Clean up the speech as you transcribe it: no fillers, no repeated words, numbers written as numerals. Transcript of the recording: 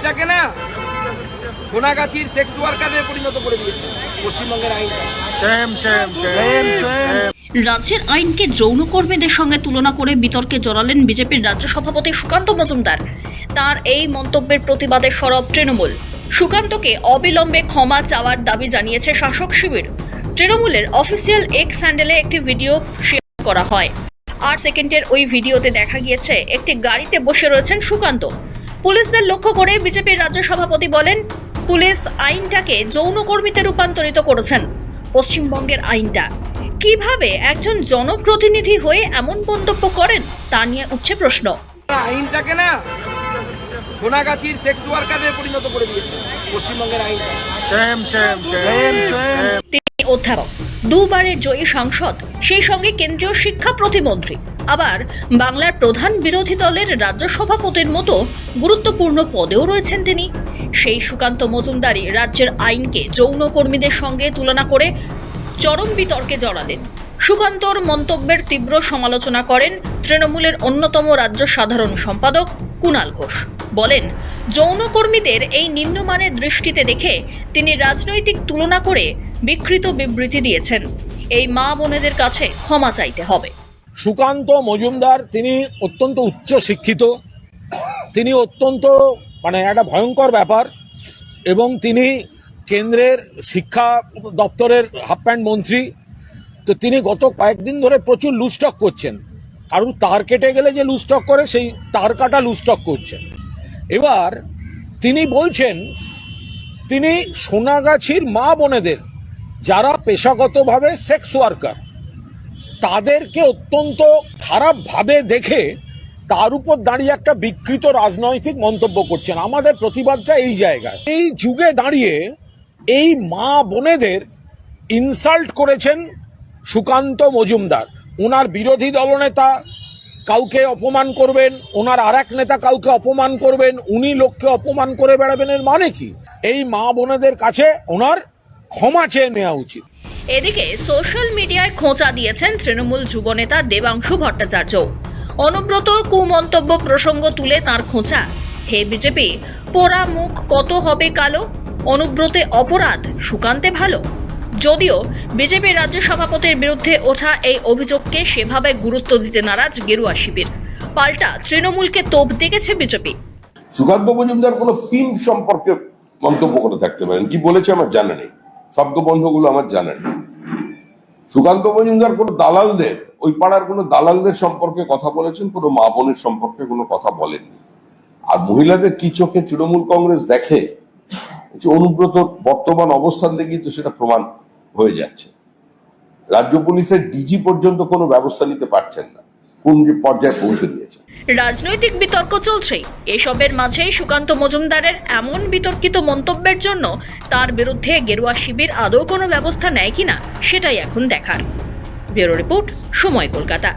আইনটাকে না সোনাগাছির সেক্স ওয়ার্কারদের পরিণত করে দিয়েছে পশ্চিমবঙ্গের আইনটা। রাজ্যের আইনকে যৌন কর্মীদের সঙ্গে তুলনা করে বিতর্কে জড়ালেন বিজেপির রাজ্য সভাপতি সুকান্ত মজুমদার। তার এই মন্তব্যের প্রতিবাদে সরব তৃণমূল। সুকান্তকে অবিলম্বে ক্ষমা চাওয়ার দাবি জানিয়েছে শাসক শিবির। তৃণমূলের অফিসিয়াল এক্স হ্যান্ডেলে একটি ভিডিও শেয়ার করা হয়। 8 সেকেন্ডের ওই ভিডিওতে দেখা গিয়েছে একটি গাড়িতে বসে রয়েছেন সুকান্ত। পুলিশদের লক্ষ্য করে বিজেপির রাজ্য সভাপতি বলেন, পুলিশ আইনটাকে যৌনকর্মীতে রূপান্তরিত করেছেন। পশ্চিমবঙ্গের আইনটা কিভাবে একজন জনপ্রতিনিধি হয়ে এমন মন্তব্য করেন তা নিয়ে উঠছে প্রশ্ন। আইনটাকে না সোনাগাছির সেক্স ওয়ার্কারদের পরিণত করে দিয়েছে পশ্চিমবঙ্গের আইনটা। তিনি অধ্যাপক, দুবারের জয়ী সাংসদ, সেই সঙ্গে কেন্দ্রীয় শিক্ষা প্রতিমন্ত্রী, আবার বাংলার প্রধান বিরোধী দলের রাজ্য সভাপতির মতো গুরুত্বপূর্ণ পদেও রয়েছেন তিনি। সেই সুকান্ত মজুমদারই রাজ্যের আইনকে যৌনকর্মীদের সঙ্গে তুলনা করে চরম বিতর্কে জড়ালেন। সুকান্তর মন্তব্যের তীব্র সমালোচনা করেন তৃণমূলের অন্যতম রাজ্য সাধারণ সম্পাদক কুণাল ঘোষ। বলেন, যৌনকর্মীদের এই নিম্নমানের দৃষ্টিতে দেখে তিনি রাজনৈতিক তুলনা করে বিকৃত বিবৃতি দিয়েছেন। এই মা বোনেদের কাছে ক্ষমা চাইতে হবে। সুকান্ত মজুমদার তিনি অত্যন্ত উচ্চ শিক্ষিত, তিনি অত্যন্ত একটা ভয়ঙ্কর ব্যাপার, এবং তিনি কেন্দ্রের শিক্ষা দপ্তরের হাফ প্যান্ট মন্ত্রী। তো তিনি গত কয়েকদিন ধরে প্রচুর লুজটক করছেন। কারুর তার কেটে গেলে যে লুজটক করে, সেই তার কাটা লুজটক করছেন। এবার তিনি বলছেন তিনি সোনাগাছির মা বোনেদের যারা পেশাগতভাবে সেক্স ওয়ার্কার তাদেরকে অত্যন্ত খারাপভাবে দেখে তার উপর দাঁড়িয়ে একটা বিকৃত রাজনৈতিক মন্তব্য করছেন। আমাদের প্রতিবাদটা এই জায়গায়। এই যুগে দাঁড়িয়ে এই মা বোনেদের ইনসাল্ট করেছেন সুকান্ত মজুমদার। ওনার বিরোধী দলনেতা কাউকে অপমান করবেন, ওনার আর এক নেতা কাউকে অপমান করবেন, উনি লোককে অপমান করে বেড়াবেন, এর মানে কি? এই মা বোনেদের কাছে ওনার ক্ষমা চেয়ে নেওয়া উচিত। এদিকে সোশ্যাল মিডিয়ায় খোঁচা দিয়েছেন তৃণমূল যুবনেতা দেবাংশু ভট্টাচার্য। অনুব্রতর কুমন্তব্য প্রসঙ্গ তুলে তার খোঁচা, হে বিজেপি, পোড়া মুখ কত হবে কালো, অনুব্রতে অপরাধ, সুকান্তে ভালো। যদিও বিজেপি রাজ্য সভাপতির বিরুদ্ধে ওঠা এই অভিযোগকে সেভাবে গুরুত্ব দিতে নারাজ গেরুয়া শিবির। পাল্টা তৃণমূলকে তোপ দেখেছে বিজেপি। সুকান্ত মজুমদার কোনো পিন সম্পর্কে মন্তব্য করে থাকতে পারেন, কি বলেছে আমার জানা নেই, শব্দবন্ধগুলো আমার জানা নেই। সুকান্ত মজুমদার কোনো দালালদের, ওই পাড়ার কোনো দালালদের সম্পর্কে কথা বলেছেন, কোনো মা বোনের সম্পর্কে কোনো কথা বলেননি। আর মহিলাদের কি চোখে তৃণমূল কংগ্রেস দেখে, অনুব্রত বর্তমান অবস্থান দেখেই তো সেটা প্রমাণ হয়ে যাচ্ছে। রাজ্য পুলিশের ডিজি পর্যন্ত কোনো ব্যবস্থা নিতে পারছেন না, কোন যে পর্যায়ে পৌঁছে দিয়েছে। রাজনৈতিক বিতর্ক চলছে। এসবের মাঝেই সুকান্ত মজুমদারের এমন বিতর্কিত মন্তব্যের জন্য তার বিরুদ্ধে গেরুয়া শিবির আদৌ কোনো ব্যবস্থা নেয় কিনা সেটাই এখন দেখার। ব্যুরো রিপোর্ট, সময়, কলকাতা।